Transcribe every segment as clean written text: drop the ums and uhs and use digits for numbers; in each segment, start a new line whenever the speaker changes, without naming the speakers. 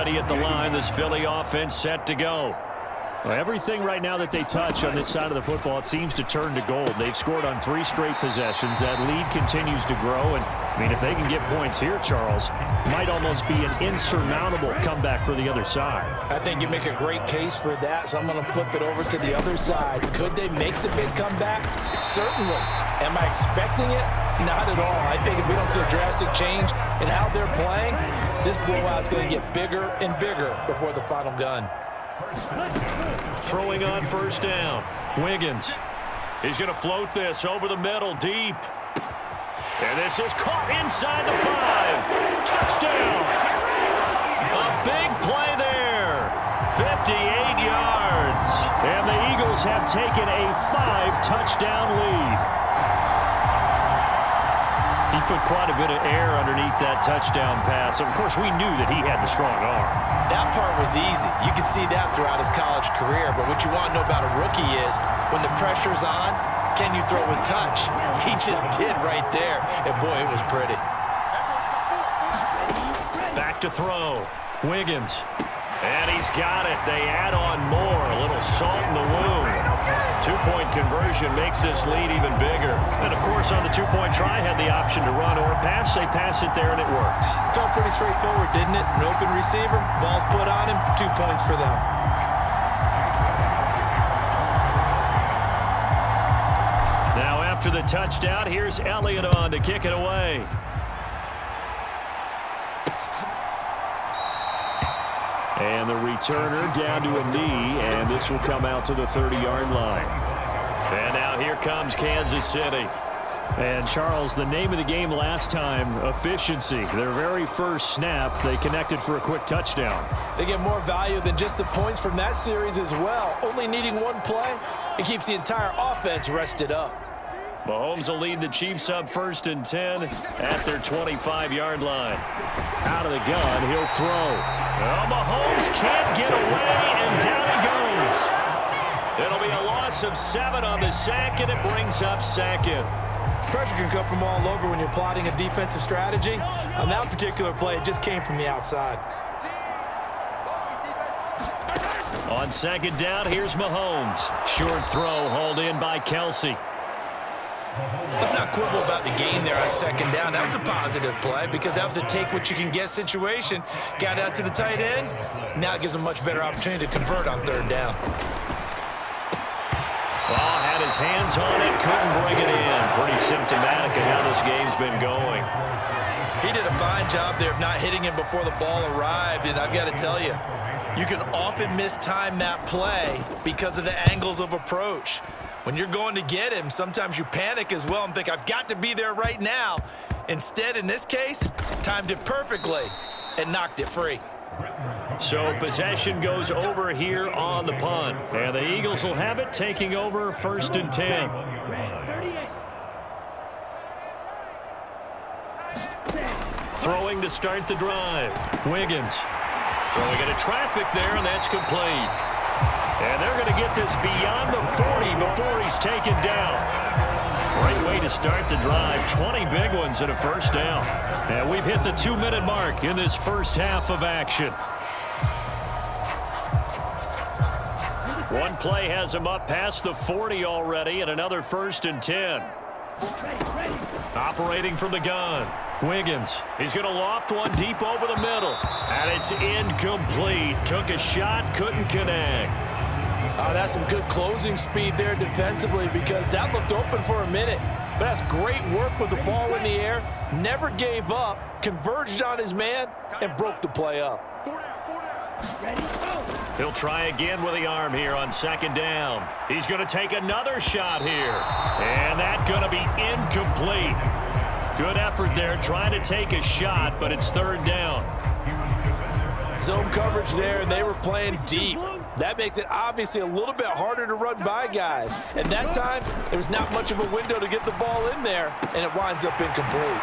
ready at the line. This Philly offense set to go. Well, everything right now that they touch on this side of the football, it seems to turn to gold. They've scored on 3 straight possessions. That lead continues to grow. And, I mean, if they can get points here, Charles, might almost be an insurmountable comeback for the other side.
I think you make a great case for that, so I'm going to flip it over to the other side. Could they make the big comeback? Certainly. Am I expecting it? Not at all. I think if we don't see a drastic change in how they're playing, this blowout's going to get bigger and bigger before the final gun.
Throwing on first down. Wiggins. He's going to float this over the middle, deep. And this is caught inside the 5. Touchdown. A big play there. 58 yards. And the Eagles have taken a 5-touchdown lead. He put quite a bit of air underneath that touchdown pass. Of course, we knew that he had the strong arm.
That part was easy. You could see that throughout his college career. But what you want to know about a rookie is when the pressure's on, can you throw with touch? He just did right there. And, boy, it was pretty.
Back to throw. Wiggins. And he's got it. They add on more. A little salt in the wound. 2-point conversion makes this lead even bigger. And, of course, on the 2-point try, had the option to run or pass. They pass it there, and it works.
Felt pretty straightforward, didn't it? An open receiver, ball's put on him, 2 points for them.
Now, after the touchdown, here's Elliott on to kick it away. And the returner down to a knee, and this will come out to the 30-yard line. And now here comes Kansas City. And, Charles, the name of the game last time, efficiency. Their very first snap, they connected for a quick touchdown.
They get more value than just the points from that series as well. Only needing 1 play, it keeps the entire offense rested up.
Mahomes will lead the Chiefs up 1st and 10 at their 25-yard line. Out of the gun, he'll throw. Well, Mahomes can't get away, and down he goes. It'll be a loss of 7 on the sack, and it brings up 2nd.
Pressure can come from all over when you're plotting a defensive strategy. On that particular play, it just came from the outside.
On 2nd down, here's Mahomes. Short throw hauled in by Kelsey.
Let's not quibble about the game there on 2nd down. That was a positive play because that was a take-what-you-can-get situation. Got out to the tight end. Now it gives him a much better opportunity to convert on 3rd down.
Well, had his hands on it, couldn't bring it in. Pretty symptomatic of how this game's been going.
He did a fine job there of not hitting him before the ball arrived, and I've got to tell you, you can often mistime that play because of the angles of approach. When you're going to get him, sometimes you panic as well and think, I've got to be there right now. Instead, in this case, timed it perfectly and knocked it free.
So possession goes over here on the punt. And the Eagles will have it, taking over 1st and 10. Throwing to start the drive. Wiggins throwing into traffic there, and that's complete. And they're going to get this beyond the 40 before he's taken down. Great way to start the drive. 20 big ones and a 1st down. And we've hit the 2-minute mark in this first half of action. One play has him up past the 40 already, and another 1st and 10. Operating from the gun. Wiggins. He's going to loft one deep over the middle. And it's incomplete. Took a shot, couldn't connect.
Oh, that's some good closing speed there defensively because that looked open for a minute. But that's great work with the ball in the air. Never gave up, converged on his man, and broke the play up.
He'll try again with the arm here on 2nd down. He's going to take another shot here. And that's going to be incomplete. Good effort there trying to take a shot, but it's 3rd down.
Zone coverage there, and they were playing deep. That makes it obviously a little bit harder to run by guys. And that time, there was not much of a window to get the ball in there, and it winds up incomplete.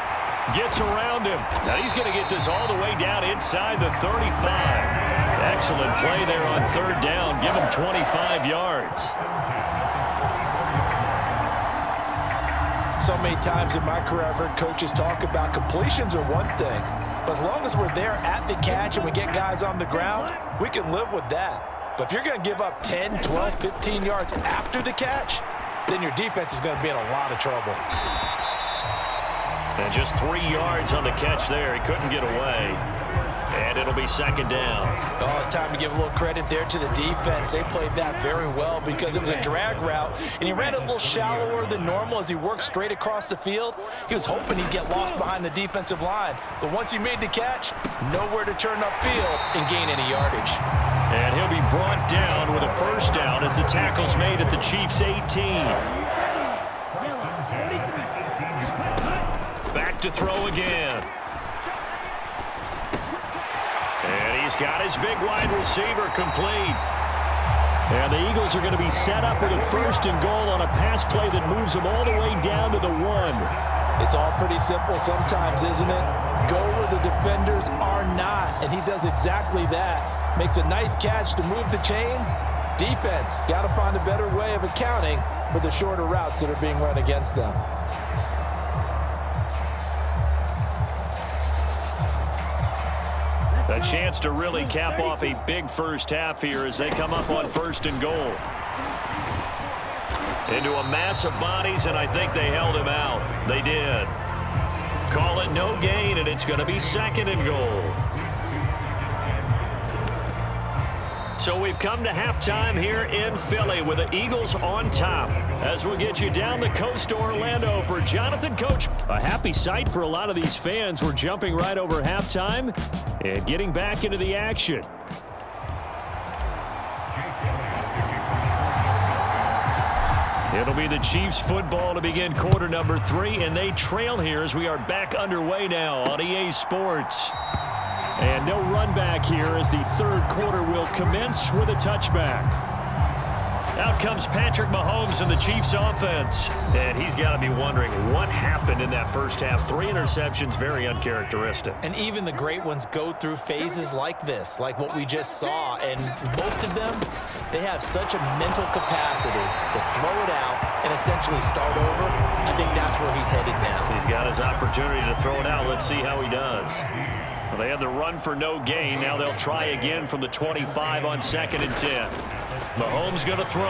Gets around him. Now he's going to get this all the way down inside the 35. Excellent play there on 3rd down. Give him 25 yards.
So many times in my career, I've heard coaches talk about completions are one thing, But as long as we're there at the catch and we get guys on the ground, we can live with that. But if you're going to give up 10, 12, 15 yards after the catch, then your defense is going to be in a lot of trouble.
And just 3 yards on the catch there. He couldn't get away. And it'll be second down.
Oh, it's time to give a little credit there to the defense. They played that very well because it was a drag route, and he ran it a little shallower than normal as he worked straight across the field. He was hoping he'd get lost behind the defensive line. But once he made the catch, nowhere to turn upfield and gain any yardage.
And he'll be brought down with a first down as the tackle's made at the Chiefs' 18. Back to throw again. And he's got his big wide receiver complete. And the Eagles are going to be set up with a first and goal on a pass play that moves them all the way down to the 1.
It's all pretty simple sometimes, isn't it? Go where the defenders are not, and he does exactly that. Makes a nice catch to move the chains. Defense got to find a better way of accounting for the shorter routes that are being run against them.
A chance to really cap off a big first half here as they come up on first and goal. Into a mass of bodies, and I think they held him out. They did. Call it no gain, and it's going to be second and goal. So we've come to halftime here in Philly with the Eagles on top. As we'll get you down the coast to Orlando for Jonathan Coach. A happy sight for a lot of these fans. We're jumping right over halftime and getting back into the action. It'll be the Chiefs football to begin quarter number 3, and they trail here as we are back underway now on EA Sports. And no run back here as the third quarter will commence with a touchback. Out comes Patrick Mahomes in the Chiefs offense. And he's got to be wondering what happened in that first half. 3 interceptions, very uncharacteristic.
And even the great ones go through phases like this, like what we just saw. And most of them, they have such a mental capacity to throw it out and essentially start over. I think that's where he's headed now.
He's got his opportunity to throw it out. Let's see how he does. Well, they had the run for no gain. Now they'll try again from the 25 on 2nd and 10. Mahomes going to throw.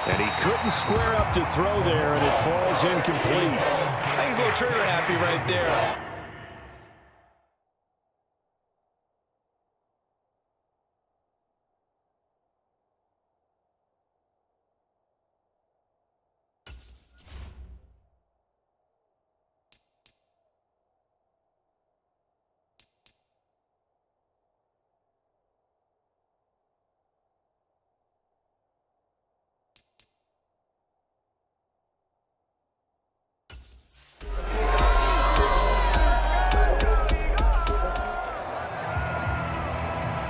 And he couldn't square up to throw there, and it falls incomplete.
I think he's a little trigger happy right there.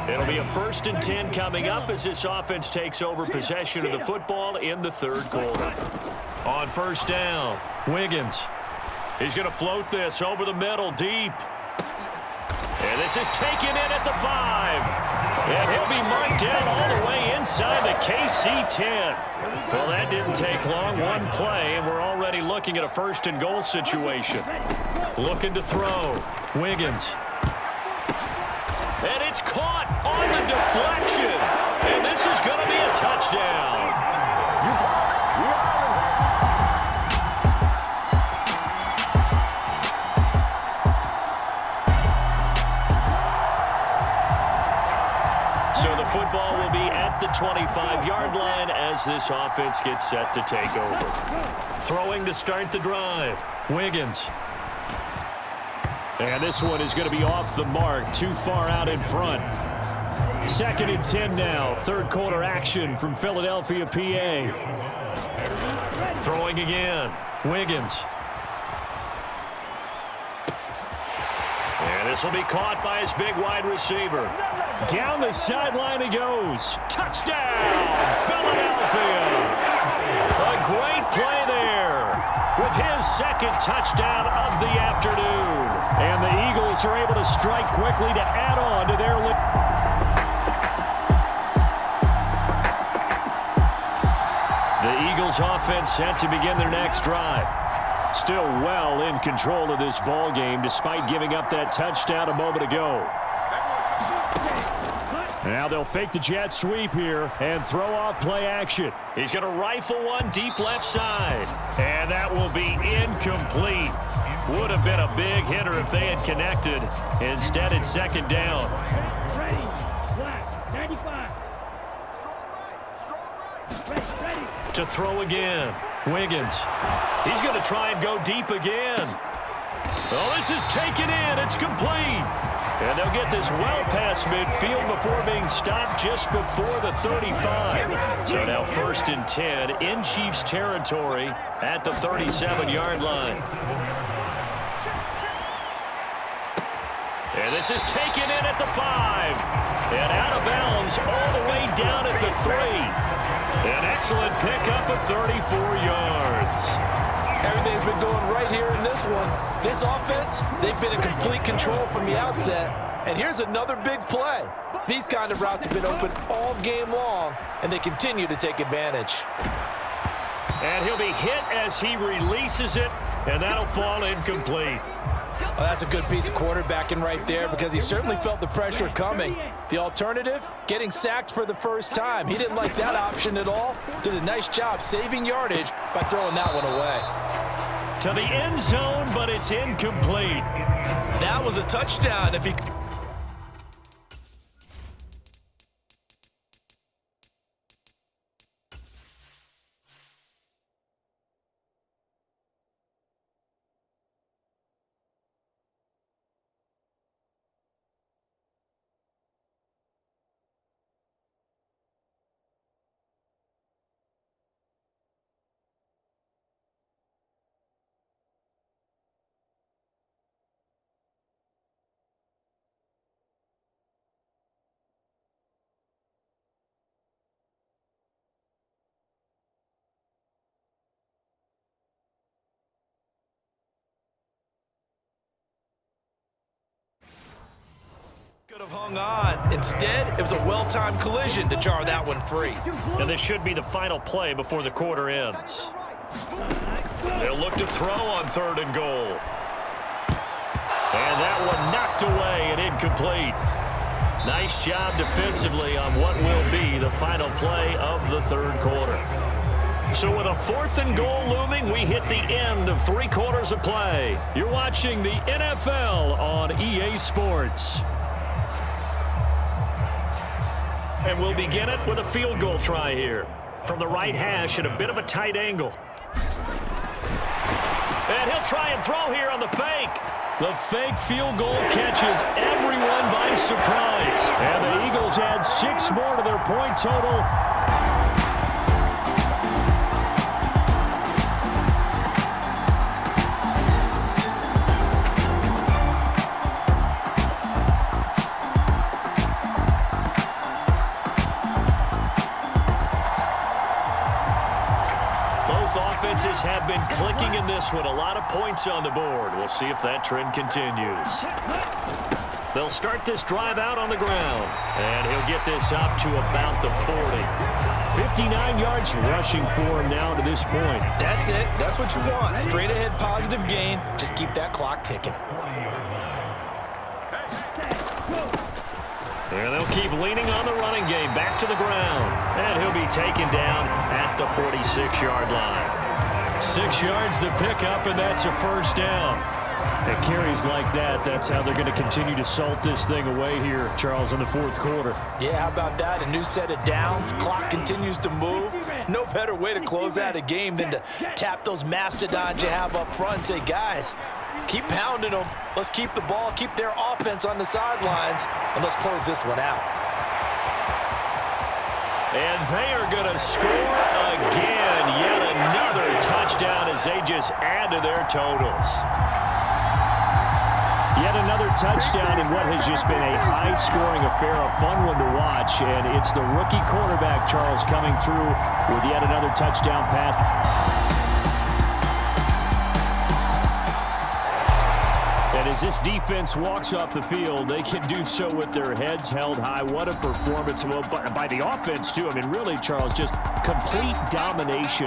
It'll be a 1st and 10 coming up as this offense takes over possession of the football in the third quarter. On first down, Wiggins. He's going to float this over the middle, deep. And this is taken in at the 5. And he'll be marked down all the way inside the KC 10. Well, that didn't take long. One play, and we're already looking at a 1st and goal situation. Looking to throw. Wiggins. And it's caught on the deflection. And this is going to be a touchdown. So the football will be at the 25-yard line as this offense gets set to take over. Throwing to start the drive. Wiggins. And this one is going to be off the mark, too far out in front. 2nd and 10 now, third quarter action from Philadelphia, PA. Throwing again, Wiggins. And this will be caught by his big wide receiver. Down the sideline he goes. Touchdown, Philadelphia. A great play there with his 2nd touchdown of the afternoon. And the Eagles are able to strike quickly to add on to their lead. The Eagles offense set to begin their next drive. Still well in control of this ball game despite giving up that touchdown a moment ago. Now they'll fake the jet sweep here and throw off play action. He's going to rifle one deep left side. And that will be incomplete. Would have been a big hitter if they had connected. Instead, it's second down.
Ready. Black. 95. Ready.
To throw again. Wiggins. He's going to try and go deep again. Oh, this is taken in. It's complete. And they'll get this well past midfield before being stopped just before the 35. So now 1st and 10 in Chiefs territory at the 37-yard line. And this is taken in at the 5. And out of bounds all the way down at the 3. An excellent pickup of 34 yards.
Everything's been going right here in this one. This offense, they've been in complete control from the outset. And here's another big play. These kind of routes have been open all game long, and they continue to take advantage.
And he'll be hit as he releases it, and that'll fall incomplete.
Well, that's a good piece of quarterbacking right there because he certainly felt the pressure coming. The alternative, getting sacked for the first time. He didn't like that option at all. Did a nice job saving yardage by throwing that one away.
To the end zone, but it's incomplete.
That was a touchdown if he... Could have hung on. Instead, it was a well-timed collision to jar that one free.
And this should be the final play before the quarter ends. They'll look to throw on 3rd and goal. And that one knocked away and incomplete. Nice job defensively on what will be the final play of the 3rd quarter. So with a 4th and goal looming, we hit the end of 3 quarters of play. You're watching the NFL on EA Sports. And we'll begin it with a field goal try here. From the right hash at a bit of a tight angle. And he'll try and throw here on the fake. The fake field goal catches everyone by surprise. And the Eagles add 6 more to their point total. Offenses have been clicking in this one. A lot of points on the board. We'll see if that trend continues. They'll start this drive out on the ground. And he'll get this up to about the 40. 59 yards rushing for him now to this point.
That's it. That's what you want. Straight ahead positive gain. Just keep that clock ticking.
And they'll keep leaning on the running game back to the ground. And he'll be taken down at the 46-yard line. 6 yards to pick up, and that's a 1st down. At carries like that, that's how they're going to continue to salt this thing away here, Charles, in the 4th quarter.
Yeah, how about that? A new set of downs. Clock continues to move. No better way to close out a game than to tap those mastodons you have up front and say, guys, keep pounding them. Let's keep the ball, keep their offense on the sidelines, and let's close this one out.
And they are going to score again. Yet another touchdown as they just add to their totals. Yet another touchdown in what has just been a high-scoring affair, a fun one to watch. And it's the rookie quarterback, Charles, coming through with yet another touchdown pass. And as this defense walks off the field, they can do so with their heads held high. What a performance by the offense, too. I mean, really, Charles, just complete domination.